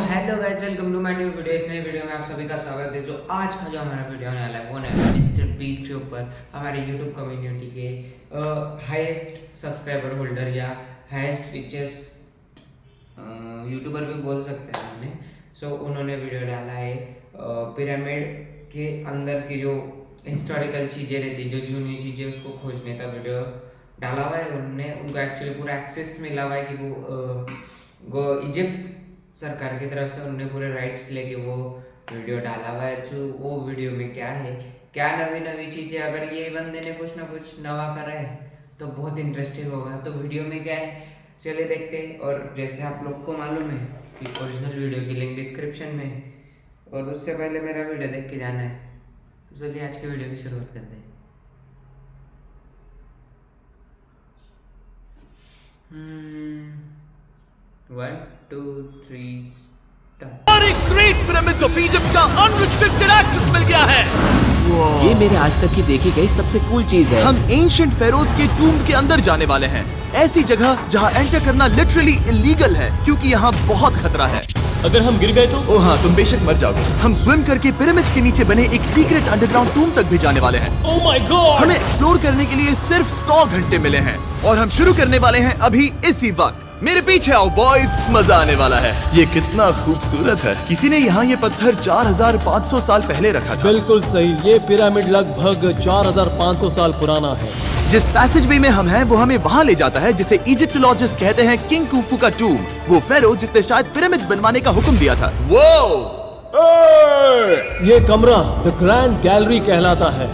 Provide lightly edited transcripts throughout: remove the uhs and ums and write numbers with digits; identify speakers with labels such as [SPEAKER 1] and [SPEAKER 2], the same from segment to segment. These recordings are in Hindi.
[SPEAKER 1] Hello guys, welcome to my new video. इस नई वीडियो में आप सभी का स्वागत है। जो आज का जो हमारा वीडियो होने वाला है वो है मिस्टर बीस्ट के ऊपर, हमारे यूट्यूब कम्युनिटी के हाईएस्ट सब्सक्राइबर होल्डर या हाईएस्ट रिचेस्ट यूट्यूबर भी बोल सकते हैं हमने। सो उन्होंने वीडियो डाला है पिरामिड के अंदर की जो हिस्टोरिकल चीज़ें रहती, जो जूनी चीज़ें, उसको खोजने का वीडियो डाला हुआ है उन्होंने। उनको एक्चुअली पूरा एक्सेस मिला हुआ है कि वो इजिप्ट सरकार की तरफ से उन्होंने पूरे राइट्स लेके वो वीडियो डाला हुआ है। जो वो वीडियो में क्या है, क्या नवी नवी चीज़ें, अगर ये बंदे ने कुछ ना कुछ नवा करा है तो बहुत इंटरेस्टिंग होगा। तो वीडियो में क्या है चलिए देखते हैं। और जैसे आप लोग को मालूम है कि ओरिजिनल वीडियो की लिंक डिस्क्रिप्शन में है और उससे पहले मेरा वीडियो देख के जाना है। तो चलिए आज के वीडियो की शुरुआत करते हैं। One, two, three, start.
[SPEAKER 2] हमारे ग्रेट पिरामिड्स ऑफ इजिप्ट का अनरिस्ट्रिक्टेड एक्सेस मिल गया है।
[SPEAKER 3] ये मेरे आज तक की देखी गई सबसे कूल चीज है।
[SPEAKER 2] हम एंशिएंट फेरोज के टूम के अंदर जाने वाले हैं, ऐसी जगह जहाँ एंटर करना लिटरली इलीगल है क्योंकि यहाँ बहुत खतरा है।
[SPEAKER 4] अगर हम गिर गए तो?
[SPEAKER 2] ओ हाँ, तुम बेशक मर जाओगे। हम स्विम करके पिरामिड्स के नीचे बने एक सीक्रेट अंडरग्राउंड टूम तक भी जाने वाले हैं।
[SPEAKER 4] Oh my God!
[SPEAKER 2] हमें एक्सप्लोर करने के लिए सिर्फ 100 घंटे मिले हैं और हम शुरू करने वाले हैं अभी इसी वक्त। मेरे पीछे आओ बॉयज, मजा आने वाला है। ये कितना खूबसूरत है। किसी ने यहाँ ये पत्थर 4500 साल पहले रखा था।
[SPEAKER 4] बिल्कुल सही, ये पिरामिड लगभग 4500 साल पुराना है।
[SPEAKER 2] जिस पैसेजवे में हम हैं वो हमें वहाँ ले जाता है जिसे इजिप्टोलॉजिस्ट कहते हैं किंग कुफू का टूम, वो फेरो जिसने शायद पिरामिड्स बनवाने का हुक्म दिया था।
[SPEAKER 4] ये कमरा द ग्रैंड गैलरी कहलाता है।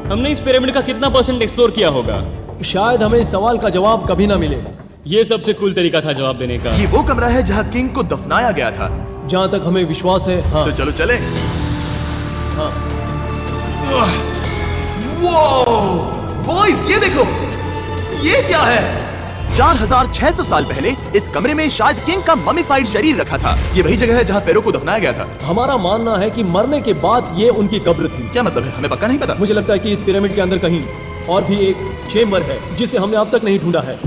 [SPEAKER 4] हमने इस पिरामिड का कितना % एक्सप्लोर किया होगा? शायद हमें इस सवाल का जवाब कभी ना मिले। ये सबसे कूल तरीका था जवाब देने का।
[SPEAKER 2] ये वो कमरा है जहाँ किंग को दफनाया गया था,
[SPEAKER 4] जहाँ तक हमें विश्वास है। हाँ।
[SPEAKER 2] तो चलो चले।
[SPEAKER 4] हाँ।
[SPEAKER 2] बॉयज ये देखो, ये क्या है? 4600 साल पहले इस कमरे में शायद किंग का ममीफाइड शरीर रखा था। ये वही जगह है जहाँ फेरो को दफनाया गया था।
[SPEAKER 4] हमारा मानना है कि मरने के बाद ये उनकी कब्र थी।
[SPEAKER 2] क्या मतलब है? हमें पक्का नहीं पता।
[SPEAKER 4] मुझे लगता है कि इस पिरामिड के अंदर कहीं और भी एक चेम्बर है जिसे हमने अब तक नहीं ढूंढा है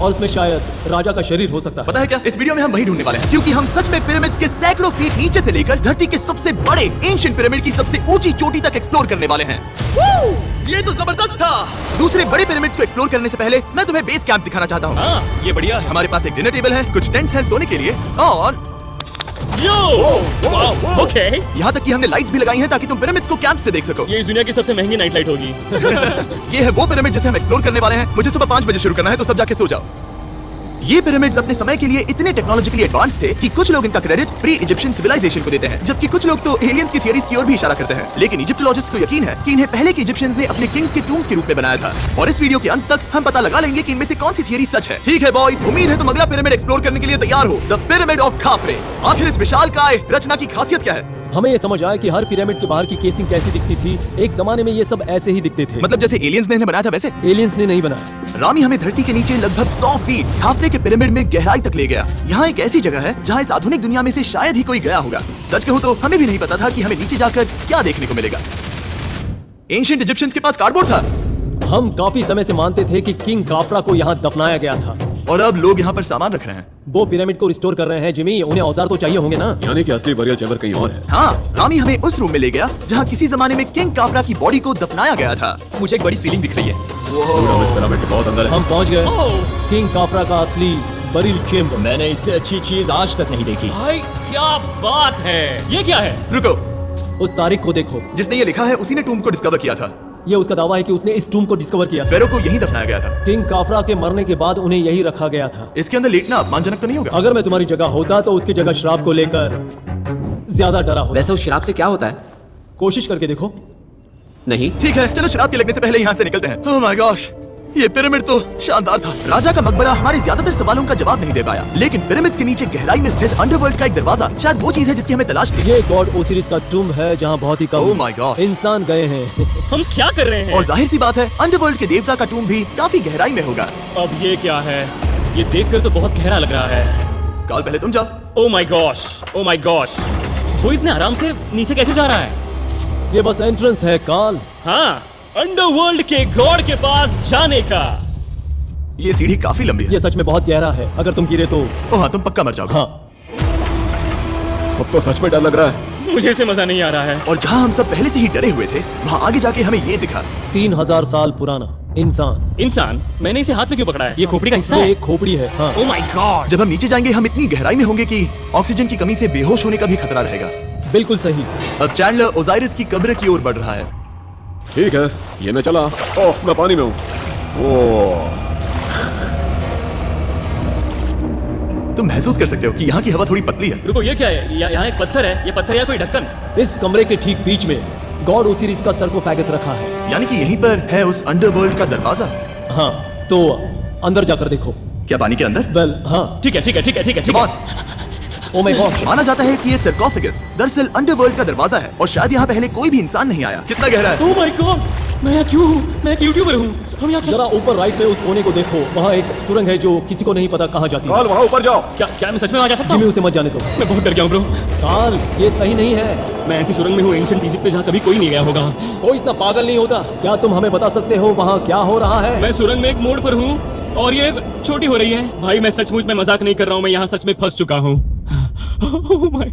[SPEAKER 4] और उसमें शायद राजा का शरीर हो सकता है।
[SPEAKER 2] पता है क्या, इस वीडियो में हम वही ढूंढने वाले हैं क्योंकि हम सच में पिरामिड्स के सैकड़ों फीट नीचे से लेकर धरती के सबसे बड़े एंशिएंट पिरामिड की सबसे ऊंची चोटी तक एक्सप्लोर करने वाले हैं। ये तो जबरदस्त था। दूसरे बड़े पिरामिड्स को एक्सप्लोर करने से पहले मैं तुम्हें बेस कैंप दिखाना चाहता हूँ।
[SPEAKER 4] हाँ, ये बढ़िया है।
[SPEAKER 2] हमारे पास एक डिनर टेबल है, कुछ टेंट्स हैं सोने के लिए और
[SPEAKER 4] ओके।
[SPEAKER 2] यहाँ तक कि हमने लाइट्स भी लगाई हैं ताकि तुम पिरामिड्स को कैंप से देख सको।
[SPEAKER 4] ये इस दुनिया की सबसे महंगी नाइट लाइट होगी।
[SPEAKER 2] ये है वो पिरामिड जिसे हम एक्सप्लोर करने वाले हैं। मुझे सुबह 5 बजे शुरू करना है, तो सब जाके सो जाओ। ये पिरामिड्स अपने समय के लिए इतने टेक्नोलॉजिकली एडवांस थे कि कुछ लोग इनका क्रेडिट प्री इजिप्शियन सिविलाइजेशन को देते हैं, जबकि कुछ लोग तो एलियंस की थियरीज की ओर भी इशारा करते हैं। लेकिन इजिप्टोलॉजिस्ट को यकीन है कि इन्हें पहले के इजिप्शियंस ने अपने किंग्स के टूम्स के रूप में बनाया था। और इस वीडियो के अंत तक हम पता लगा लेंगे कि इनमें से कौन सी थियरी सच है। ठीक है बॉयज, उम्मीद है तुम अगला पिरामिड एक्सप्लोर करने के लिए तैयार हो। The pyramid of खाफरे। आखिर इस विशालकाय रचना की खासियत क्या है?
[SPEAKER 4] हमें ये समझ आया कि हर पिरामिड के बाहर की केसिंग कैसी दिखती थी। एक जमाने में ये सब ऐसे ही दिखते थे।
[SPEAKER 2] मतलब जैसे एलियंस ने इन्हें बनाया था वैसे?
[SPEAKER 4] एलियंस ने नहीं बनाया।
[SPEAKER 2] रामी हमें धरती के नीचे लगभग 100 फीट खाफरे के पिरामिड में गहराई तक ले गया। यहाँ एक ऐसी जगह है जहाँ इस आधुनिक दुनिया में से शायद ही कोई गया होगा। सच कहूँ तो हमें भी नहीं पता था कि हमें नीचे जाकर क्या देखने को मिलेगा। एंशिएंट इजिप्शियंस के पास कार्डबोर्ड था।
[SPEAKER 4] हम काफी समय से मानते थे कि किंग काफरा को यहाँ दफनाया गया था
[SPEAKER 2] और अब लोग यहाँ पर सामान रख रहे हैं।
[SPEAKER 4] वो पिरामिड को रिस्टोर कर रहे हैं। जिमी, उन्हें औजार तो चाहिए होंगे ना?
[SPEAKER 3] यानी कि असली बरियल चैम्बर कहीं और है।
[SPEAKER 2] हाँ, रामी हमें उस रूम में ले गया जहाँ किसी जमाने में किंग काफरा की बॉडी को दफनाया गया था। मुझे एक बड़ी सीलिंग दिख रही है।
[SPEAKER 3] हम इस पिरामिड के बहुत अंदर हैं।
[SPEAKER 4] हम पहुँच गए किंग काफरा का असली बरियल चेम्बर।
[SPEAKER 3] मैंने इससे अच्छी चीज आज तक नहीं देखी।
[SPEAKER 4] भाई क्या बात है! ये क्या है?
[SPEAKER 2] रुको,
[SPEAKER 4] उस तारीख को देखो।
[SPEAKER 2] जिसने ये लिखा है उसी ने टूम को डिस्कवर किया था।
[SPEAKER 4] ये उसका दावा है कि उसने इस टूम को डिस्कवर किया।
[SPEAKER 2] फेरो को यहीं दफनाया गया था।
[SPEAKER 4] किंग काफरा के मरने के बाद उन्हें यही रखा गया था।
[SPEAKER 2] इसके अंदर लेटना अपमानजनक तो नहीं होगा?
[SPEAKER 4] अगर मैं तुम्हारी जगह होता तो उसकी जगह शराब को लेकर ज्यादा डरा होता।
[SPEAKER 3] वैसे उस शराब से क्या होता है?
[SPEAKER 4] कोशिश करके देखो।
[SPEAKER 3] नहीं।
[SPEAKER 2] ठीक है, चलो शराब के लगने से पहले यहाँ से निकलते हैं। ओह माय गॉश, ये पिरामिड तो शानदार था। राजा का मकबरा हमारे ज्यादातर सवालों का जवाब नहीं दे पाया, लेकिन पिरामिड्स के नीचे गहराई में स्थित अंडरवर्ल्ड का एक दरवाजा शायद वो चीज है जिसकी हमें तलाश थी।
[SPEAKER 4] ये गॉड ओसिरिस का टूम है जहाँ बहुत ही
[SPEAKER 2] Oh
[SPEAKER 4] कम
[SPEAKER 2] my God.
[SPEAKER 4] इंसान गए हैं। हम क्या कर रहे हैं?
[SPEAKER 2] और जाहिर सी बात है अंडरवर्ल्ड के देवता का टूम भी काफी गहराई में होगा।
[SPEAKER 4] अब ये क्या है? ये देखकर तो बहुत गहरा लग रहा है।
[SPEAKER 2] काल पहले तुम जाओ।
[SPEAKER 4] Oh my gosh, oh my gosh, वो इतने आराम से नीचे कैसे जा रहा है? ये बस एंट्रेंस है काल। हाँ, अंडरवर्ल्ड के गॉड के पास जाने का।
[SPEAKER 2] ये सीढ़ी काफी लंबी है।
[SPEAKER 4] ये सच में बहुत गहरा है। अगर तुम गिरे तो
[SPEAKER 2] ओह हाँ, तुम पक्का मर जाओगे।
[SPEAKER 4] हाँ। अब तो सच में डर लग रहा है। मुझे इसमें मजा नहीं आ रहा है।
[SPEAKER 2] और जहाँ हम सब पहले से ही डरे हुए थे, वहाँ आगे जाके हमें ये दिखा।
[SPEAKER 5] 3000 साल पुराना इंसान।
[SPEAKER 4] इंसान? मैंने इसे हाथ में क्यों पकड़ा है? ये खोपड़ी का हिस्सा
[SPEAKER 5] ये
[SPEAKER 4] है?
[SPEAKER 5] एक खोपड़ी है। हाँ।
[SPEAKER 4] Oh my God.
[SPEAKER 2] जब हम नीचे जाएंगे हम इतनी गहराई में होंगे कि ऑक्सीजन की कमी से बेहोश होने का भी खतरा रहेगा।
[SPEAKER 5] बिल्कुल सही।
[SPEAKER 2] अब चैंडलर ओजाइरिस की कब्र की ओर बढ़ रहा है।
[SPEAKER 4] ठीक है, ये मैं चला। ओह, मैं पानी में हूँ। ओह,
[SPEAKER 2] तुम महसूस कर सकते हो कि यहाँ की हवा थोड़ी पतली है।
[SPEAKER 4] रुको, ये क्या है? यहाँ एक पत्थर है। ये पत्थर या कोई ढक्कन?
[SPEAKER 5] इस कमरे के ठीक बीच में गॉड ओसिरिस का सरकोफेगस रखा है।
[SPEAKER 2] यानी कि यहीं पर है उस अंडरवर्ल्ड का दरवाजा।
[SPEAKER 5] हाँ, तो अंदर जाकर देखो।
[SPEAKER 2] क्या पानी के अंदर?
[SPEAKER 5] वेल, हाँ।
[SPEAKER 4] ठीक है, ठीक है, ठीक है, ठीक है, ठीक
[SPEAKER 2] Come
[SPEAKER 4] है।
[SPEAKER 2] on।
[SPEAKER 5] Oh my God.
[SPEAKER 2] माना जाता है कि ये सरकोफेगस दरअसल अंडरवर्ल्ड का दरवाजा है और शायद यहाँ पहले कोई भी इंसान नहीं आया। कितना गहरा है?
[SPEAKER 5] ओ माय गॉड,
[SPEAKER 4] मैं यहाँ क्यों हूँ? मैं एक यूट्यूबर हूँ। हम यहाँ
[SPEAKER 5] जरा ऊपर राइट में उस कोने को देखो। वहाँ एक सुरंग है जो किसी को नहीं पता कहाँ जाती है।
[SPEAKER 4] वहाँ ऊपर जाओ। क्या मैं सच में वहाँ जा सकता
[SPEAKER 5] जिमी
[SPEAKER 4] हूँ?
[SPEAKER 5] उसे मत जाने दो।
[SPEAKER 4] मैं बहुत डर गया हूँ ब्रो।
[SPEAKER 5] काल, ये सही नहीं है।
[SPEAKER 4] मैं ऐसी सुरंग में हूँ एंशिएंट इजिप्ट में, जहाँ कभी कोई नहीं गया होगा।
[SPEAKER 5] कोई इतना पागल नहीं होता। क्या तुम हमें बता सकते हो वहाँ क्या हो रहा है?
[SPEAKER 4] मैं सुरंग में एक मोड़ पर हूँ और ये छोटी हो रही है। भाई मैं सचमुच में मजाक नहीं कर रहा हूँ, मैं यहाँ सच में फंस चुका हूँ। Oh my.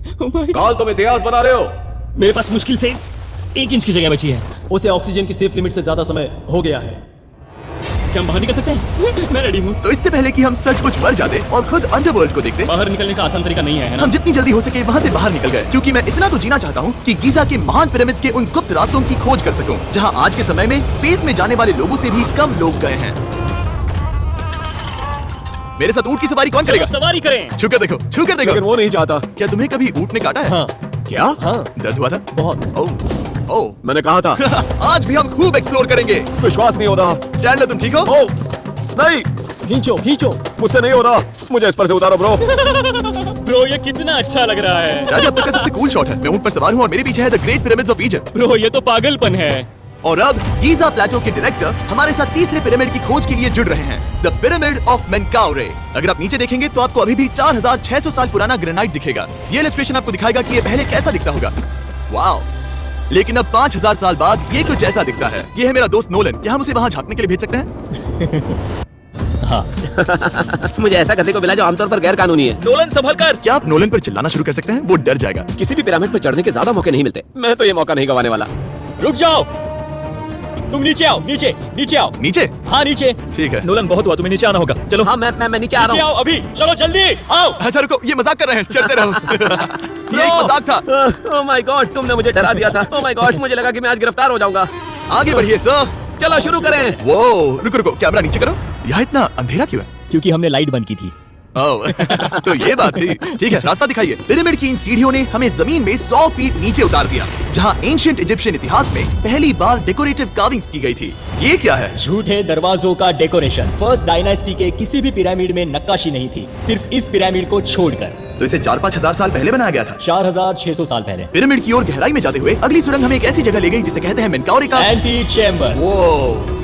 [SPEAKER 6] काल, तुम इतिहास बना रहे हो?
[SPEAKER 4] मेरे पास मुश्किल से 1 इंच की जगह बची है।
[SPEAKER 5] उसे ऑक्सीजन की सेफ लिमिट से ज्यादा समय हो गया है।
[SPEAKER 4] क्या हम बाहर निकल सकते हैं? मैं रेडी हूँ।
[SPEAKER 2] तो इससे पहले कि हम सचमुच मर जाते और खुद अंडरवर्ल्ड को देखते,
[SPEAKER 4] बाहर निकलने का आसान तरीका नहीं है ना?
[SPEAKER 2] हम जितनी जल्दी हो सके वहाँ से बाहर निकल गए, क्योंकि मैं इतना तो जीना चाहता हूँ कि गीजा के महान पिरामिड्स के उन गुप्त रास्तों की खोज कर सकूं, जहाँ आज के समय में स्पेस में जाने वाले लोगों से भी कम लोग गए हैं। मेरे साथ ऊंट की सवारी कौन करेगा?
[SPEAKER 4] सवारी करें।
[SPEAKER 2] छू कर देखो, छू कर देखो।
[SPEAKER 6] लेकिन वो नहीं चाहता।
[SPEAKER 2] क्या तुम्हें कभी ऊंट ने काटा है?
[SPEAKER 5] हाँ।
[SPEAKER 2] क्या?
[SPEAKER 5] हाँ।
[SPEAKER 2] दर्द हुआ था?
[SPEAKER 5] बहुत।
[SPEAKER 2] ओह, ओह।
[SPEAKER 6] मैंने कहा था।
[SPEAKER 2] आज भी हम खूब एक्सप्लोर करेंगे।
[SPEAKER 6] विश्वास नहीं हो रहा।
[SPEAKER 2] चैंडलर तुम ठीक हो?
[SPEAKER 6] ओह, नहीं,
[SPEAKER 5] खींचो खींचो।
[SPEAKER 6] मुझसे नहीं हो रहा। मुझे इस पर से उतारो ब्रो।
[SPEAKER 4] ब्रो ये कितना अच्छा लग रहा है।
[SPEAKER 2] शायद अब तक का सबसे कूल शॉट है। मैं ऊंट पर सवार हूँ और मेरे पीछे है the great pyramids of Egypt.
[SPEAKER 4] Bro ये तो पागलपन है।
[SPEAKER 2] और अब गीजा प्लेटो के डायरेक्टर हमारे साथ तीसरे पिरामिड की खोज के लिए जुड़ रहे हैं, द पिरामिड ऑफ मेनकाउरे। अगर आप नीचे देखेंगे तो आपको अभी भी 4600 साल पुराना ग्रेनाइट दिखेगा। ये इलस्ट्रेशन आपको दिखाएगा कि ये पहले कैसा दिखता होगा। वाओ! लेकिन अब 5000 साल बाद ये कुछ ऐसा दिखता है। ये है मेरा दोस्त नोलन। क्या हम उसे वहाँ झांकने के लिए भेज सकते हैं?
[SPEAKER 3] मुझे ऐसा करने को मिला जो आमतौर पर गैर कानूनी है।
[SPEAKER 6] नोलन संभल कर।
[SPEAKER 2] क्या आप नोलन पर चिल्लाना शुरू कर सकते हैं? वो डर जाएगा।
[SPEAKER 3] किसी भी पिरामिड पर चढ़ने के ज्यादा मौके नहीं मिलते। मैं तो ये मौका नहीं गवाने वाला।
[SPEAKER 4] रुक जाओ, तुम नीचे आओ। नीचे नीचे आओ।
[SPEAKER 2] नीचे?
[SPEAKER 4] हाँ नीचे।
[SPEAKER 2] ठीक है।
[SPEAKER 6] नोलन बहुत हुआ, तुम्हें नीचे आना होगा। चलो।
[SPEAKER 3] हाँ मैं नीचे आ
[SPEAKER 4] नीचे
[SPEAKER 3] रहा
[SPEAKER 4] आओ अभी, चलो जल्दी आओ।
[SPEAKER 2] अच्छा रुको, ये मजाक कर रहे हैं, चलते रहो। ये एक मजाक था।
[SPEAKER 3] हूँ। ओह माय गॉड, तुमने मुझे डरा दिया था। ओह माय गॉड, मुझे लगा कि मैं आज गिरफ्तार हो जाऊंगा।
[SPEAKER 2] आगे बढ़िए सर।
[SPEAKER 3] चलो शुरू करें।
[SPEAKER 2] वो रुको रुको, कैमरा नीचे करो। यहाँ इतना अंधेरा क्यों है?
[SPEAKER 4] क्योंकि हमने लाइट बंद की थी।
[SPEAKER 2] ओह, तो ये बात थी। ठीक है, रास्ता दिखाइए। पिरामिड की इन सीढ़ियों ने हमें जमीन में 100 फीट नीचे उतार दिया, जहाँ एंशिएंट इजिप्शियन इतिहास में पहली बार डेकोरेटिव कार्विंग्स की गई थी। ये क्या है?
[SPEAKER 7] झूठे दरवाजों का डेकोरेशन। फर्स्ट डायनास्टी के किसी भी पिरामिड में नक्काशी नहीं थी, सिर्फ इस पिरामिड को छोड़कर।
[SPEAKER 2] तो इसे 4-5 हजार साल पहले बनाया गया था।
[SPEAKER 7] 4600 साल पहले।
[SPEAKER 2] पिरामिड की ओर गहराई में जाते हुए अगली सुरंग हमें एक ऐसी जगह ले गई जिसे कहते हैं मेनकाउरे का
[SPEAKER 7] एंटी चैम्बर।
[SPEAKER 2] वो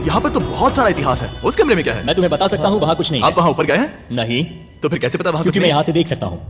[SPEAKER 2] यहाँ पर तो बहुत सारा इतिहास है। उस कमरे में क्या है?
[SPEAKER 7] मैं तुम्हें बता सकता हूँ, वहाँ कुछ नहीं
[SPEAKER 2] आप
[SPEAKER 7] है।
[SPEAKER 2] वहाँ ऊपर गए हैं?
[SPEAKER 7] नहीं,
[SPEAKER 2] तो फिर कैसे पता वहाँ
[SPEAKER 7] क्योंकि
[SPEAKER 2] कुछ
[SPEAKER 7] मैं
[SPEAKER 2] नहीं?
[SPEAKER 7] यहाँ से देख सकता हूँ।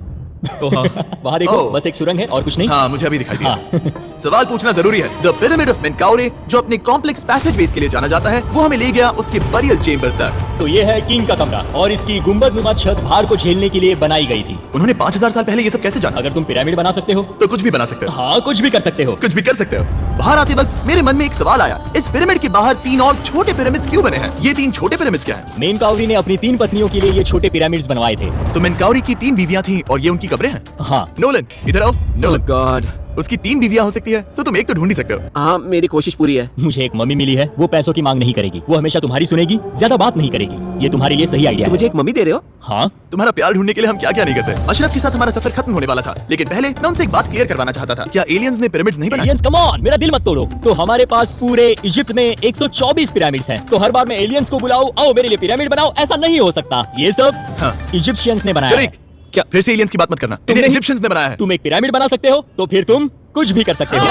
[SPEAKER 7] वहाँ देखो,
[SPEAKER 2] ओह।
[SPEAKER 7] बस एक सुरंग है और कुछ नहीं।
[SPEAKER 2] हाँ, मुझे अभी दिखाई दिया।
[SPEAKER 7] हाँ।
[SPEAKER 2] सवाल पूछना जरूरी है। द पिरामिड ऑफ मेनकाउरे, जो अपने कॉम्प्लेक्स पैसेजवेज के लिए जाना जाता है, वो हमें ले गया उसके बरियल चेंबर तक।
[SPEAKER 7] तो ये है किंग का कमरा और इसकी गुंबदनुमा छत भार को झेलने के लिए बनाई गई थी।
[SPEAKER 2] उन्होंने 5000 साल पहले ये सब कैसे जाना?
[SPEAKER 7] अगर तुम पिरामिड बना सकते हो
[SPEAKER 2] तो कुछ भी बना सकते हो।
[SPEAKER 7] हाँ, कुछ भी कर सकते हो।
[SPEAKER 2] कुछ भी कर सकते हो। बाहर आते वक्त मेरे मन में एक सवाल आया, इस पिरामिड के बाहर 3 और छोटे पिरामिड्स क्यों बने हैं? ये 3 छोटे पिरामिड्स क्या हैं?
[SPEAKER 7] मेनकाउरी ने अपनी 3 पत्नियों के लिए ये छोटे पिरामिड्स बनवाए थे।
[SPEAKER 2] तो मेनकाउरी की 3 बीवियां थीं और ये उनकी कब्रें हैं।
[SPEAKER 7] हाँ।
[SPEAKER 2] नोलन इधर आओ।
[SPEAKER 3] ओह
[SPEAKER 2] नोलन,
[SPEAKER 3] गॉड।
[SPEAKER 2] उसकी 3 बीवियां हो सकती है, तो तुम एक तो ढूंढ ही सकते हो।
[SPEAKER 3] हाँ, मेरी कोशिश पूरी है।
[SPEAKER 7] मुझे एक मम्मी मिली है, वो पैसों की मांग नहीं करेगी, वो हमेशा तुम्हारी सुनेगी, ज्यादा बात नहीं करेगी। ये तुम्हारे लिए सही आइडिया
[SPEAKER 3] तुम
[SPEAKER 7] है।
[SPEAKER 3] मुझे एक मम्मी दे रहे हो?
[SPEAKER 7] हाँ,
[SPEAKER 2] तुम्हारा प्यार ढूंढने के लिए हम क्या क्या नहीं करते। अशरफ के साथ हमारा सफर खत्म होने वाला था, लेकिन पहले मैं उनसे एक बात क्लियर करवाना चाहता था। क्या एलियंस ने पिरामिड्स नहीं बनाए?
[SPEAKER 7] एलियंस, कम ऑन, मेरा दिल मत तोड़ो। तो हमारे पास पूरे इजिप्ट में 124 पिरामिड्स हैं। तो हर बार मैं एलियंस को बुलाऊं, आओ मेरे लिए पिरामिड बनाओ, ऐसा नहीं हो सकता। ये सब
[SPEAKER 2] हाँ।
[SPEAKER 7] इजिप्शियंस ने बनाया है।
[SPEAKER 2] करेक्ट। क्या फिर से एलियंस की बात मत करना, इन्हें इजिप्शियंस ने बनाया है।
[SPEAKER 7] तुम एक पिरामिड बना सकते हो, तो फिर तुम कुछ भी कर सकते हो।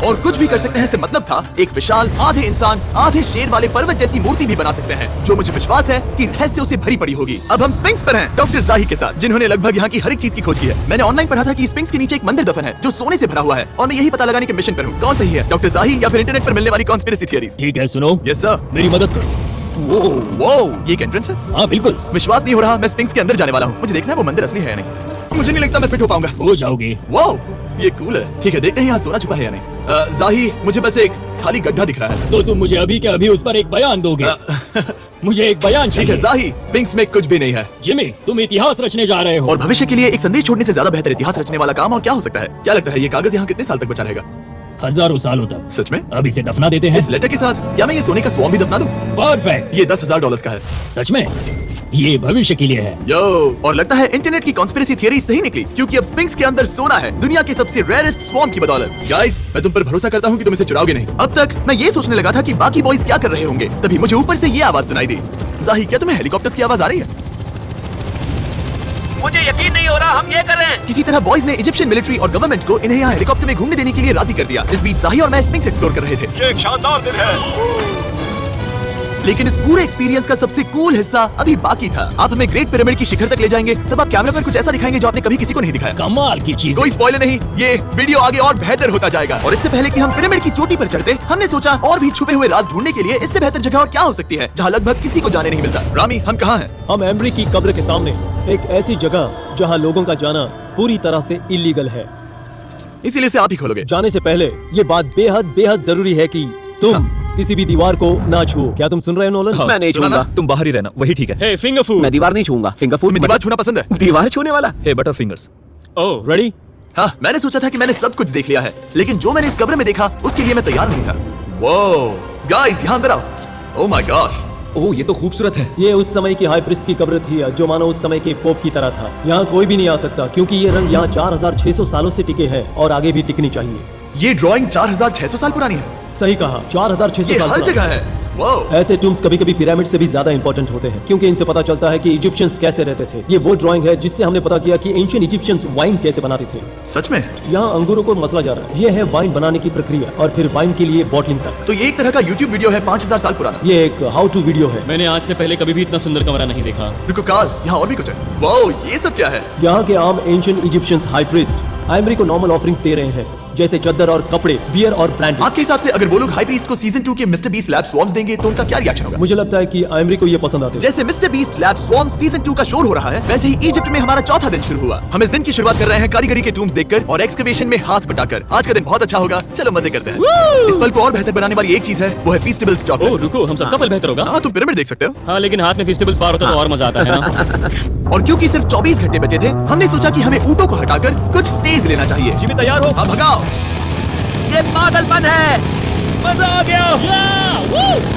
[SPEAKER 2] और कुछ भी कर सकते हैं से मतलब था एक विशाल आधे इंसान आधे शेर वाले पर्वत जैसी मूर्ति भी बना सकते हैं, जो मुझे विश्वास है कि रहस्यों से भरी पड़ी होगी। अब हम स्फिंक्स पर हैं, डॉक्टर जाही के साथ, जिन्होंने लगभग यहाँ की हर एक चीज की खोज की है। मैंने ऑनलाइन पढ़ा था कि स्फिंक्स के नीचे एक मंदिर दफन है जो सोने से भरा हुआ है, और मैं यही पता लगाने के मिशन पर हूँ। कौन सही है, डॉक्टर जाही या फिर इंटरनेट पर मिलने वाली कॉन्स्पिरेसी थियरीज?
[SPEAKER 7] ठीक है, सुनो,
[SPEAKER 2] यस सर।
[SPEAKER 7] मेरी मदद करो।
[SPEAKER 2] वो ये एक एंट्रेंस है?
[SPEAKER 7] हाँ बिल्कुल।
[SPEAKER 2] विश्वास नहीं हो रहा, मैं स्फिंक्स के अंदर जाने वाला हूँ। मुझे देखना है वो मंदिर असली है या नहीं। मुझे नहीं लगता मैं फिट हो पाऊंगा।
[SPEAKER 7] हो जाओगे।
[SPEAKER 2] वाओ, ये कूल है। ठीक है, देखते हैं यहाँ सोना छुपा है या नहीं। जाही, मुझे बस एक खाली गड्ढा दिख रहा है।
[SPEAKER 7] तो तुम मुझे अभी के अभी उस पर एक बयान दोगे? मुझे एक बयान
[SPEAKER 2] ठीक है
[SPEAKER 7] चाहिए।
[SPEAKER 2] जाही, पिंक्स में कुछ भी नहीं है।
[SPEAKER 7] जिमी, तुम इतिहास रचने जा रहे हो।
[SPEAKER 2] और भविष्य के लिए एक संदेश छोड़ने से ज्यादा बेहतर इतिहास रचने वाला काम और क्या हो सकता है? क्या लगता है ये कागज यहाँ कितने साल तक बचा रहेगा?
[SPEAKER 7] हजारों सालों तक।
[SPEAKER 2] सच में?
[SPEAKER 7] अब इसे दफना देते हैं।
[SPEAKER 2] इस लेटर के साथ क्या मैं ये सोने का स्वॉर्म भी दफना दूं?
[SPEAKER 7] परफेक्ट।
[SPEAKER 2] ये $10,000 का है।
[SPEAKER 7] सच में? ये भविष्य के लिए है।
[SPEAKER 2] यो, और लगता है इंटरनेट की कॉन्स्पिरेसी थियरी सही निकली, क्योंकि अब स्पिंक्स के अंदर सोना है, दुनिया के सबसे रेयरेस्ट स्वॉर्म की बदौलत। गाइस, मैं तुम पर भरोसा करता हूँ कि तुम इसे चुराओगे नहीं। अब तक मैं ये सोचने लगा था कि बाकी बॉयज क्या कर रहे होंगे, तभी मुझे ऊपर से ये आवाज सुनाई दी। जाही, क्या तुम्हें हेलीकॉप्टर्स की आवाज आ रही है?
[SPEAKER 3] मुझे यकीन नहीं हो रहा हम ये कर रहे हैं।
[SPEAKER 2] किसी तरह बॉयज ने इजिप्शियन मिलिट्री और गवर्नमेंट को इन्हें यहाँ हेलीकॉप्टर में घूमने देने के लिए राजी कर दिया। इस बीच जाही और मैं स्पिंक्स एक्सप्लोर कर रहे थे।
[SPEAKER 6] ये एक शानदार दिन है।
[SPEAKER 2] लेकिन इस पूरे एक्सपीरियंस का सबसे कूल हिस्सा अभी बाकी था। आप हमें ग्रेट पिरामिड की शिखर तक ले जाएंगे, तब आप कैमरा पर कुछ ऐसा दिखाएंगे जो आपने कभी किसी को नहीं दिखाया।
[SPEAKER 7] कमाल की चीज।
[SPEAKER 2] कोई स्पॉइलर नहीं, ये वीडियो आगे और बेहतर होता जाएगा। और इससे पहले कि हम पिरामिड की चोटी पर चढ़ते, हमने सोचा और भी छुपे हुए राज ढूंढने के लिए इससे बेहतर जगह और क्या हो सकती है जहाँ लगभग किसी को जाने नहीं मिलता। रामी, हम कहाँ हैं?
[SPEAKER 5] हम एम्ब्री की कब्र के सामने, एक ऐसी जगह जहां लोगों का जाना पूरी तरह से इलीगल है।
[SPEAKER 2] इसीलिए से आप ही खोलोगे।
[SPEAKER 5] जाने से पहले ये बात बेहद बेहद जरूरी है कि तुम किसी भी दीवार को ना छुओ। क्या तुम सुन रहे हो नोलन?
[SPEAKER 6] हाँ,
[SPEAKER 3] मैं नहीं
[SPEAKER 6] सुना ना?
[SPEAKER 3] छूंगा।
[SPEAKER 6] तुम बाहर ही रहना, वही ठीक है।
[SPEAKER 4] हे फिंगर फूड।
[SPEAKER 3] मैं दीवार नहीं छूंगा। फिंगर फूड
[SPEAKER 2] तुम्हें दीवार छूना पसंद है?
[SPEAKER 3] दीवार छूने वाला।
[SPEAKER 6] हे बटर फिंगर्स।
[SPEAKER 4] ओह
[SPEAKER 5] रेडी?
[SPEAKER 2] हाँ, मैंने सोचा था कि मैंने सब कुछ देख लिया है, लेकिन जो मैंने इस कब्र में देखा उसके लिए मैं तैयार नहीं था। वो गाइस, यहाँ अंदर आओ। ओह माय गॉश,
[SPEAKER 6] ओह, ये तो खूबसूरत है।
[SPEAKER 5] ये उस समय की हाई प्रीस्ट की कब्र थी, जो मानो उस समय के पोप की तरह था। यहाँ कोई भी नहीं आ सकता क्योंकि ये रंग यहाँ 4600 सालों से टिके हैं और आगे भी टिकनी चाहिए।
[SPEAKER 2] ये ड्राइंग 4600 साल पुरानी है।
[SPEAKER 5] सही कहा, 4600
[SPEAKER 2] ये
[SPEAKER 5] साल
[SPEAKER 2] हर
[SPEAKER 5] पुरानी।
[SPEAKER 2] जगह है। वाओ,
[SPEAKER 5] ऐसे टूम्स कभी कभी पिरामिड से भी ज्यादा इंपॉर्टेंट होते हैं क्योंकि इनसे पता चलता है कि इजिप्शियंस कैसे रहते थे। ये वो ड्राइंग है जिससे हमने पता किया कि एंशिएंट इजिप्शियंस वाइन कैसे बनाते थे।
[SPEAKER 2] सच में?
[SPEAKER 5] यहाँ अंगूरों को मसला जा रहा है। ये है वाइन बनाने की प्रक्रिया और फिर वाइन के लिए बॉटलिंग तक।
[SPEAKER 2] तो ये एक तरह का YouTube वीडियो है 5000 साल पुराना।
[SPEAKER 5] ये एक हाउ टू वीडियो है।
[SPEAKER 4] मैंने आज से पहले कभी भी इतना सुंदर कमरा नहीं देखा।
[SPEAKER 2] रुको काल, यहाँ और भी कुछ है। वाओ, ये सब क्या है?
[SPEAKER 5] यहाँ के आम एंशिएंट इजिप्शियंस हाई प्रीस्ट आइमरी को नॉर्मल ऑफरिंग्स दे रहे हैं, जैसे चद्दर और कपड़े, बियर और ब्रांड।
[SPEAKER 2] आपके हिसाब से अगर वो लोग हाई प्रीस्ट को सीजन 2 के मिस्टर बीस्ट लैब स्वॉर्म्स देंगे तो उनका क्या रिएक्शन होगा?
[SPEAKER 5] मुझे लगता है कि आइमरी को ये पसंद आते हैं।
[SPEAKER 2] जैसे mister beast lab swarm season 2 का शोर हो रहा है, वैसे ही इजिप्ट में हमारा चौथा दिन शुरू हुआ। हम इस दिन की शुरुआत कर रहे हैं कारीगरी के टूम्स देखकर और एक्सकवेशन में हाथ बटाकर। आज का दिन बहुत अच्छा होगा, चलो मजे करते हैं। इस पल को और बेहतर बनाने वाली एक चीज है, वो है फीस्टेबल स्टॉक।
[SPEAKER 4] ओह रुको, हम सबका पल बेहतर होगा।
[SPEAKER 2] हाँ, तुम पिरामिड देख सकते हो।
[SPEAKER 4] हाँ, लेकिन हाथ में फेस्टिवल्स पार होता तो और मजा आता है ना।
[SPEAKER 2] और क्योंकि सिर्फ 24 घंटे बचे थे, हमने सोचा कि हमें ऊँटों को हटाकर कुछ तेज लेना चाहिए।
[SPEAKER 6] जिमी तैयार हो?
[SPEAKER 2] हाँ, भगाओ।
[SPEAKER 3] ये पागलपन है।
[SPEAKER 4] मजा आ गया।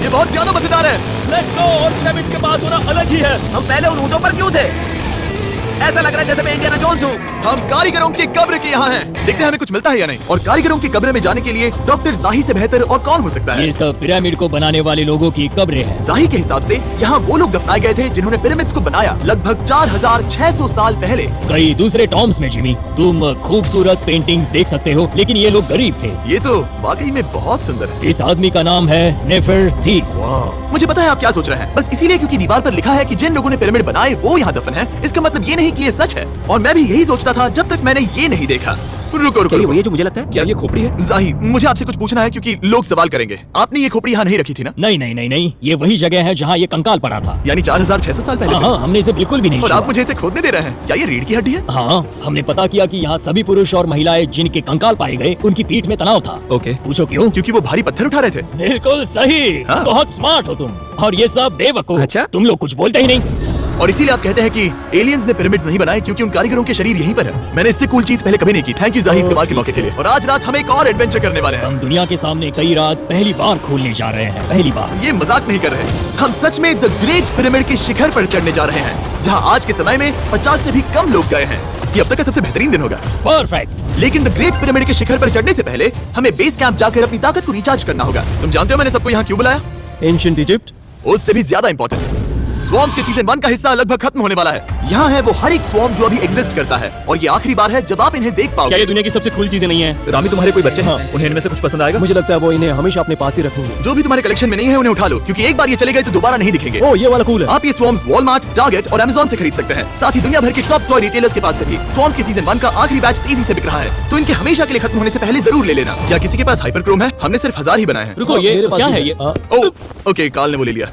[SPEAKER 2] ये बहुत ज्यादा मजेदार है।
[SPEAKER 4] Let's go. और पिरामिड के पास होना अलग ही है।
[SPEAKER 3] हम पहले उन ऊँटों पर क्यों थे? ऐसा लग रहा है जैसे मैं इंडियाना जोन्स हूँ।
[SPEAKER 2] हम कारीगरों के कब्र के यहाँ हैं। देखते हैं हमें कुछ मिलता है या नहीं। और कारीगरों की कब्र में जाने के लिए डॉक्टर जाही से बेहतर और कौन हो सकता है?
[SPEAKER 7] ये सब पिरामिड को बनाने वाले लोगों की कब्रें हैं।
[SPEAKER 2] जाही के हिसाब से यहाँ वो लोग दफनाए गए थे जिन्होंने पिरामिड्स को बनाया लगभग 4600 साल पहले।
[SPEAKER 7] कई दूसरे टॉम्स में जिमी, तुम खूबसूरत पेंटिंग्स देख सकते हो, लेकिन ये लोग गरीब थे।
[SPEAKER 2] ये तो वाकई में बहुत सुंदर है।
[SPEAKER 7] इस आदमी का नाम है नेफरथीस।
[SPEAKER 2] मुझे पता है आप क्या सोच रहे हैं, बस इसीलिए क्योंकि दीवार पर लिखा है कि जिन लोगों ने पिरामिड बनाए वो यहाँ दफन है, इसका मतलब ये नहीं कि ये सच है। और मैं भी यही सोचता था जब तक मैंने ये नहीं देखा। रुको रुको,
[SPEAKER 3] क्या ये
[SPEAKER 2] रुको।
[SPEAKER 3] वही है जो मुझे लगता है?
[SPEAKER 6] क्या ये खोपड़ी है?
[SPEAKER 2] जाही, मुझे आपसे कुछ पूछना है क्योंकि लोग सवाल करेंगे। आपने ये खोपड़ी यहाँ नहीं रखी थी ना?
[SPEAKER 7] नहीं नहीं नहीं नहीं, ये वही जगह है जहाँ ये कंकाल पड़ा था।
[SPEAKER 2] यानी 4600 साल पहले
[SPEAKER 7] हाँ
[SPEAKER 2] से?
[SPEAKER 7] हाँ, हमने इसे बिल्कुल भी नहीं
[SPEAKER 2] और
[SPEAKER 7] छुआ।
[SPEAKER 2] आप मुझे इसे खोदने दे रहे हैं? क्या ये रीढ़ की हड्डी है?
[SPEAKER 7] हाँ, हमने पता किया कि यहाँ सभी पुरुष और महिलाएं जिनके कंकाल पाए गए उनकी पीठ में तनाव था।
[SPEAKER 6] ओके।
[SPEAKER 7] पूछो क्यों?
[SPEAKER 2] क्योंकि वो भारी पत्थर उठा रहे थे।
[SPEAKER 7] बिल्कुल सही।
[SPEAKER 2] हाँ।
[SPEAKER 7] बहुत स्मार्ट हो तुम। और ये सब बेवकूफ।
[SPEAKER 3] अच्छा?
[SPEAKER 7] तुम लोग कुछ बोलते ही नहीं।
[SPEAKER 2] और इसीलिए आप कहते हैं कि एलियंस ने पिरामिड्स नहीं बनाए क्योंकि उन कारीगरों के शरीर यहीं पर है। मैंने इससे कूल चीज पहले कभी नहीं की। थैंक यू जाही इस कमाल के मौके के लिए। और आज रात हम एक और एडवेंचर करने वाले हैं।
[SPEAKER 7] हम दुनिया के सामने कई राज पहली बार खोलने जा रहे हैं। पहली बार।
[SPEAKER 2] ये मजाक नहीं कर रहे, हम सच में द ग्रेट पिरामिड के शिखर पर चढ़ने जा रहे हैं, जहां आज के समय में 50 से भी कम लोग गए हैं। ये अब तक का सबसे बेहतरीन दिन होगा।
[SPEAKER 7] परफेक्ट।
[SPEAKER 2] लेकिन द ग्रेट पिरामिड के शिखर पर चढ़ने से पहले हमें बेस कैंप जाकर अपनी ताकत को रिचार्ज करना होगा। तुम जानते हो मैंने सबको यहाँ क्यों बुलाया?
[SPEAKER 5] Ancient Egypt.
[SPEAKER 2] उससे भी ज्यादा इंपॉर्टेंट, स्वॉर्म्स के सीजन 1 का हिस्सा लगभग खत्म होने वाला है। यहाँ है वो हर एक स्वॉर्म जो अभी एग्जिस्ट करता है और ये आखिरी बार है जब आप इन्हें देख
[SPEAKER 4] क्या
[SPEAKER 2] पाओगे।
[SPEAKER 4] ये दुनिया की सबसे कूल चीजें नहीं है?
[SPEAKER 6] रामी, तुम्हारे कोई बच्चे हैं?
[SPEAKER 5] हाँ।
[SPEAKER 6] उन्हें इनमें से कुछ पसंद आएगा?
[SPEAKER 5] मुझे लगता है वो इन्हें हमेशा अपने पास ही रखेंगे।
[SPEAKER 2] जो भी तुम्हारे कलेक्शन में नहीं है उन्हें उठा लो, क्योंकि एक बार ये चले गए तो दोबारा नहीं दिखेंगे।
[SPEAKER 5] ओ, ये वाला कूल है।
[SPEAKER 2] आप ये स्वॉर्म्स वॉलमार्ट, टारगेट और अमेज़न से खरीद सकते हैं। साथ ही दुनिया भर के टॉप टॉय रिटेलर्स के पास से भी। स्वॉर्म्स के सीजन 1 का आखिरी बैच तेजी से बिक रहा है, तो इनके हमेशा के लिए खत्म होने से पहले जरूर ले लेना। क्या किसी के पास हाइपरक्रोम है? हमने सिर्फ 1000 ही बनाए हैं।
[SPEAKER 4] रुको,
[SPEAKER 5] हाँ,
[SPEAKER 4] ये
[SPEAKER 5] मेरे पास
[SPEAKER 4] क्या
[SPEAKER 5] भी
[SPEAKER 4] है ये?
[SPEAKER 2] ओह, ओके, काल ने वो ले लिया।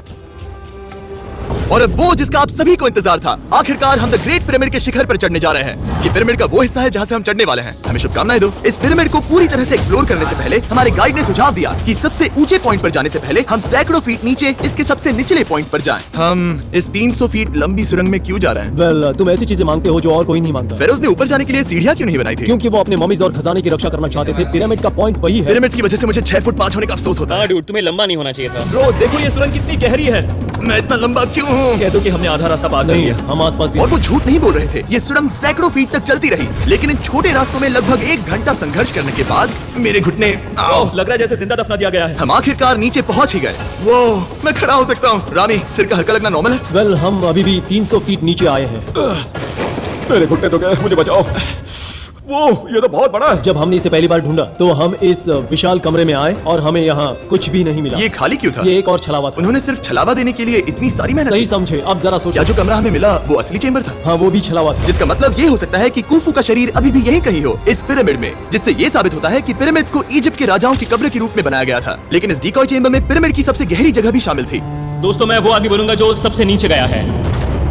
[SPEAKER 2] और अब वो जिसका आप सभी को इंतजार था, आखिरकार हम द ग्रेट पिरामिड के शिखर पर चढ़ने जा रहे हैं। ये पिरामिड का वो हिस्सा है जहाँ से हम चढ़ने वाले हैं। हमें शुभकामनाएं दो। इस पिरामिड को पूरी तरह से एक्सप्लोर करने से पहले हमारे गाइड ने सुझाव दिया कि सबसे ऊंचे पॉइंट पर जाने से पहले हम सैकड़ों फीट नीचे इसके सबसे निचले पॉइंट पर जाएं। हम इस 300 फीट लंबी सुरंग में क्यों जा रहे हैं?
[SPEAKER 5] वेल तुम ऐसी चीजें मांगते हो जो और कोई नहीं मांगता।
[SPEAKER 2] फेरोज ने ऊपर जाने के लिए सीढ़ियां क्यों नहीं बनाई थी?
[SPEAKER 5] क्योंकि वो अपने ममीज और खजाने की रक्षा करना चाहते थे। पिरामिड का पॉइंट वही है।
[SPEAKER 2] पिरामिड्स की वजह से मुझे 6 फुट 5 होने का अफसोस होता है।
[SPEAKER 4] डूड, तुम्हें लंबा नहीं होना चाहिए था।
[SPEAKER 6] ब्रो देखो ये सुरंग कितनी गहरी है।
[SPEAKER 2] मैं इतना लंबा क्यों हूँ?
[SPEAKER 6] कह दो कि हमने आधा रास्ता पार कर
[SPEAKER 5] नहीं,
[SPEAKER 6] लिया।
[SPEAKER 5] हम आसपास भी
[SPEAKER 2] और वो झूठ नहीं बोल रहे थे। ये सुरंग सैकड़ों फीट तक चलती रही, लेकिन इन छोटे रास्तों में लगभग 1 घंटा संघर्ष करने के बाद मेरे घुटने
[SPEAKER 6] ओह, लग रहा है जैसे जिंदा दफना दिया गया है।
[SPEAKER 2] हम आखिरकार नीचे पहुंच ही गए। वो मैं खड़ा हो सकता हूँ। रामी, सिर का हल्का लगना नॉर्मल है?
[SPEAKER 5] वेल हम अभी भी 300 फीट नीचे आए हैं।
[SPEAKER 6] मेरे घुटने तो गए, मुझे बचाओ। वो ये तो बहुत बड़ा है।
[SPEAKER 5] जब हमने इसे पहली बार ढूंढा तो हम इस विशाल कमरे में आए और हमें यहाँ कुछ भी नहीं मिला।
[SPEAKER 2] ये खाली क्यों था?
[SPEAKER 5] ये एक और छलावा था।
[SPEAKER 2] उन्होंने सिर्फ छलावा देने के लिए इतनी सारी मेहनत
[SPEAKER 5] सही
[SPEAKER 2] की।
[SPEAKER 5] समझे। अब जरा
[SPEAKER 2] क्या
[SPEAKER 5] सोचो।
[SPEAKER 2] जो कमरा हमें मिला वो असली चेंबर था?
[SPEAKER 5] हाँ वो भी छलावा था।
[SPEAKER 2] जिसका मतलब ये हो सकता है कि कुफू का शरीर अभी भी यहीं कहीं हो, इस पिरामिड में, जिससे ये साबित होता है कि पिरामिड्स को इजिप्ट के राजाओं की कब्र के रूप में बनाया गया था। लेकिन इस डिकॉय चेंबर में पिरामिड की सबसे गहरी जगह भी शामिल थी।
[SPEAKER 4] दोस्तों, मैं वो आदमी बनूंगा जो सबसे नीचे गया है।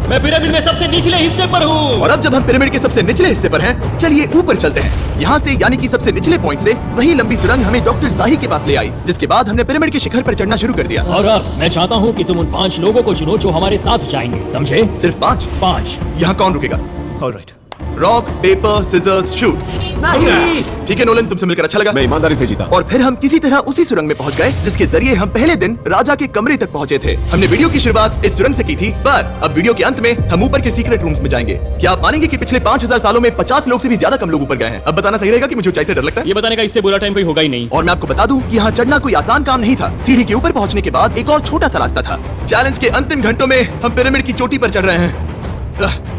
[SPEAKER 4] मैं पिरामिड में सबसे निचले हिस्से पर हूँ।
[SPEAKER 2] और अब जब हम पिरामिड के सबसे निचले हिस्से पर हैं, चलिए ऊपर चलते हैं। यहाँ से यानी कि सबसे निचले पॉइंट से वही लंबी सुरंग हमें डॉक्टर शाही के पास ले आई, जिसके बाद हमने पिरामिड के शिखर पर चढ़ना शुरू कर दिया।
[SPEAKER 7] और अब मैं चाहता हूँ कि तुम उन 5 लोगों को चुनो जो हमारे साथ जाएंगे, समझे?
[SPEAKER 2] सिर्फ 5?
[SPEAKER 7] 5।
[SPEAKER 2] यहाँ कौन रुकेगा?
[SPEAKER 6] Alright.
[SPEAKER 2] Rock paper scissors shoot.
[SPEAKER 3] नहीं।
[SPEAKER 2] ठीक है नोलन, तुमसे मिलकर अच्छा लगा।
[SPEAKER 6] मैं ईमानदारी से जीता।
[SPEAKER 2] और फिर हम किसी तरह उसी सुरंग में पहुंच गए जिसके जरिए हम पहले दिन राजा के कमरे तक पहुंचे थे। हमने वीडियो की शुरुआत इस सुरंग से की थी, पर अब वीडियो के अंत में हम ऊपर के सीक्रेट रूम्स में जाएंगे। क्या आप मानेंगे कि पिछले 5000 सालों में 50 लोग से भी ज्यादा कम लोग ऊपर गए हैं? अब बताना सही रहेगा कि मुझे ऊंचाई से डर लगता है।
[SPEAKER 4] ये बताने का इससे बुरा टाइम कोई होगा ही नहीं।
[SPEAKER 2] और मैं आपको बता दूं कि यहाँ चढ़ना कोई आसान काम नहीं था। सीढ़ी के ऊपर पहुंचने के बाद एक और छोटा सा रास्ता था। चैलेंज के अंतिम घंटों में हम पिरामिड की चोटी पर चढ़ रहे हैं।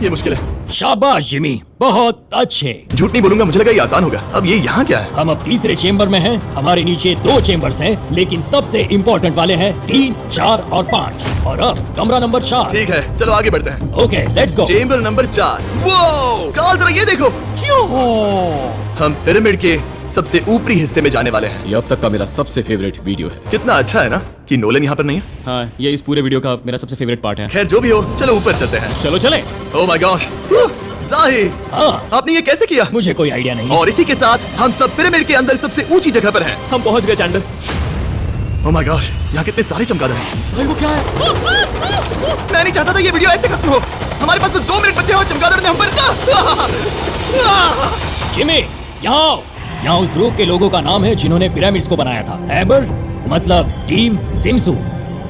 [SPEAKER 2] ये मुश्किल है।
[SPEAKER 7] शाबाश जिमी, बहुत अच्छे।
[SPEAKER 2] झूठ नहीं बोलूंगा, मुझे लगा ये आसान होगा। अब ये यहाँ क्या है?
[SPEAKER 7] हम अब तीसरे चेंबर में हैं। हमारे नीचे 2 चेंबर्स हैं, लेकिन सबसे इम्पोर्टेंट वाले हैं 3, 4 और 5। और अब कमरा नंबर 4।
[SPEAKER 2] ठीक है, चलो आगे बढ़ते हैं।
[SPEAKER 7] Okay, let's go.
[SPEAKER 2] Chamber number 4। वो काल, जरा ये देखो। हम पिरामिड के सबसे ऊपरी हिस्से में जाने वाले हैं।
[SPEAKER 5] ये अब तक का मेरा सबसे फेवरेट वीडियो है।
[SPEAKER 2] कितना अच्छा है ना कि नोलन यहाँ पर नहीं है।
[SPEAKER 4] हाँ, ये इस पूरे वीडियो का मेरा सबसे फेवरेट पार्ट है।
[SPEAKER 2] खैर जो भी हो, चलो ऊपर चलते हैं।
[SPEAKER 4] चलो चले।
[SPEAKER 2] ओह माय गॉश, जाहिर,
[SPEAKER 7] हाँ,
[SPEAKER 2] आपने ये कैसे किया?
[SPEAKER 7] मुझे कोई आइडिया नहीं।
[SPEAKER 2] और इसी के साथ हम सब पिरामिड के अंदर सबसे ऊंची जगह पर हैं।
[SPEAKER 6] हम पहुंच गए चैंडलर।
[SPEAKER 2] ओह माय गॉश, यहाँ कितने सारे चमगादड़ हैं।
[SPEAKER 7] भाई वो क्या है?
[SPEAKER 2] मैं नहीं चाहता था ये वीडियो ऐसे खत्म हो। हमारे पास बस 2 मिनट बचे हैं और चमगादड़ ने हम पर
[SPEAKER 7] जिमी, यहाँ आओ। यहाँ उस ग्रुप के लोगों का नाम है जिन्होंने पिरामिड्स को बनाया था। एबर मतलब टीम, सिमसू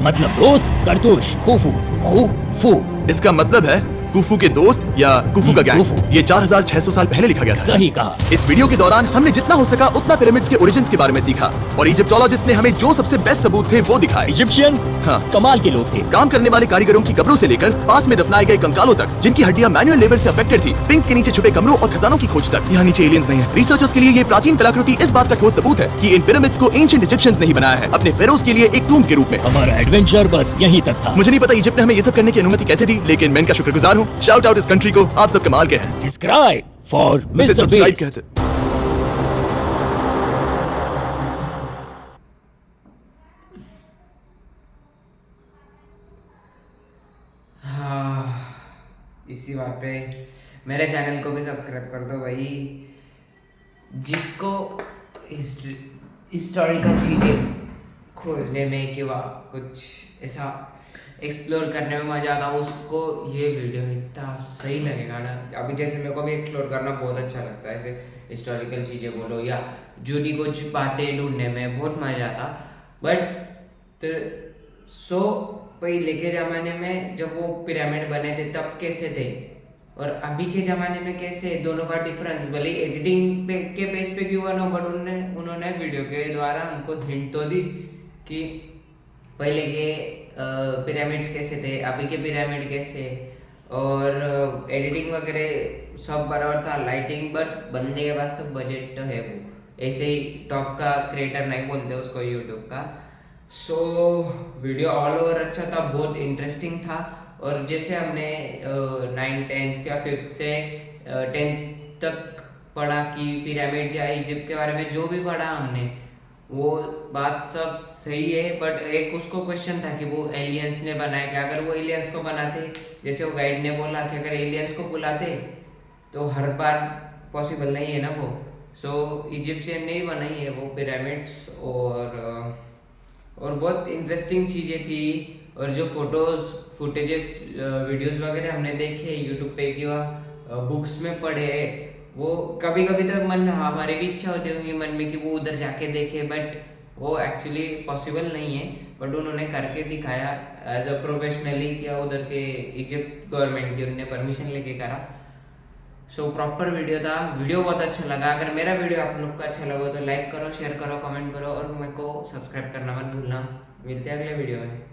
[SPEAKER 7] मतलब दोस्त, करतूश, खूफू, खूफू।
[SPEAKER 2] इसका मतलब है कुफू के दोस्त या कुफू का गैंग।
[SPEAKER 7] कुफू।
[SPEAKER 2] ये 4600 साल पहले लिखा गया था।
[SPEAKER 7] सही कहा।
[SPEAKER 2] इस वीडियो के दौरान हमने जितना हो सका उतना पिरामिड्स के ओरिजिन्स के बारे में सीखा और इजिप्टोलॉजिस्ट ने हमें जो सबसे बेस्ट सबूत थे वो दिखाए।
[SPEAKER 7] इजिप्शियंस
[SPEAKER 2] हाँ।
[SPEAKER 7] कमाल के लोग थे।
[SPEAKER 2] काम करने वाले कारीगरों की कब्रों से लेकर पास में दफनाए गए कंकालों तक, जिनकी हड्डियां मैनुअल लेबर से अफेक्टेड थी, स्पिंक्स के नीचे छुपे कमरों और खजानों की खोज तक। यहाँ नीचे एलियंस नहीं है। रिसर्चर्स के लिए ये प्राचीन कलाकृति इस बात का ठोस सबूत है कि इन पिरामिड्स को एंशिएंट इजिप्शियंस ने ही बनाया है, अपने फेरोज के लिए एक टूम्ब के रूप में।
[SPEAKER 7] हमारा एडवेंचर बस यहीं तक था।
[SPEAKER 2] मुझे नहीं पता इजिप्ट ने हमें ये सब करने की अनुमति कैसे दी, लेकिन मैं इनका शुक्रगुजार हूँ। शाउट आउट इस कंट्री को, आप सब कमाल के हैं।
[SPEAKER 7] डिस्क्राइब फॉर
[SPEAKER 2] इसे
[SPEAKER 7] मिस्टर
[SPEAKER 2] सब्सक्राइब
[SPEAKER 7] बीस्ट।
[SPEAKER 2] कहते।
[SPEAKER 1] हाँ, इसी बात पे मेरे चैनल को भी सब्सक्राइब कर दो भाई। जिसको हिस्टोरिकल चीज़ें खोजने में कि वाह कुछ ऐसा एक्सप्लोर करने में मज़ा आता है, उसको ये वीडियो इतना सही लगेगा ना। अभी जैसे मेरे को भी एक्सप्लोर करना बहुत अच्छा लगता है, ऐसे हिस्टोरिकल चीज़ें बोलो या जुड़ी कुछ बातें ढूंढने में बहुत मज़ा आता। बट सो पहले के ज़माने में जब वो पिरामिड बने थे तब कैसे थे और अभी के ज़माने में कैसे, दोनों का डिफरेंस भले एडिटिंग पे के बेस पे क्यों ना, बट उन्होंने वीडियो के द्वारा हमको हिंट तो दी कि पहले के पिरामिड्स कैसे थे, अभी के पिरामिड कैसे, और एडिटिंग वगैरह सब बराबर था, लाइटिंग। बट बंदे के पास तो बजट तो है, वो ऐसे ही टॉप का क्रिएटर नहीं बोलते उसको यूट्यूब का। सो वीडियो ऑल ओवर अच्छा था, बहुत इंटरेस्टिंग था। और जैसे हमने 9th 10th या 5th से 10th तक पढ़ा कि पिरामिड या इजिप्ट के बारे में जो भी पढ़ा हमने, वो बात सब सही है, बट एक उसको क्वेश्चन था कि वो एलियंस ने बनाया क्या। अगर वो एलियंस को बनाते, जैसे वो गाइड ने बोला कि अगर एलियंस को बुलाते तो हर बार पॉसिबल नहीं है ना वो। सो इजिप्शियन ने ही बनाई है वो पिरामिड्स, और बहुत इंटरेस्टिंग चीज़ें थी। और जो फोटोज़, फुटेजेस, वीडियोस वगैरह हमने देखे यूट्यूब पे या बुक्स में पढ़े, वो कभी कभी तो मन, हमारी भी इच्छा होती होगी मन में कि वो उधर जाके देखे, बट वो एक्चुअली पॉसिबल नहीं है। बट उन्होंने करके दिखाया एज अ प्रोफेशनली किया, उधर के इजिप्ट गवर्नमेंट की उन्होंने परमिशन लेके करा। सो प्रॉपर वीडियो था, वीडियो बहुत अच्छा लगा। अगर मेरा वीडियो आप लोग को अच्छा लगा तो लाइक करो, शेयर करो, कमेंट करो और मेरे को सब्सक्राइब करना मत भूलना। मिलते हैं अगले वीडियो में।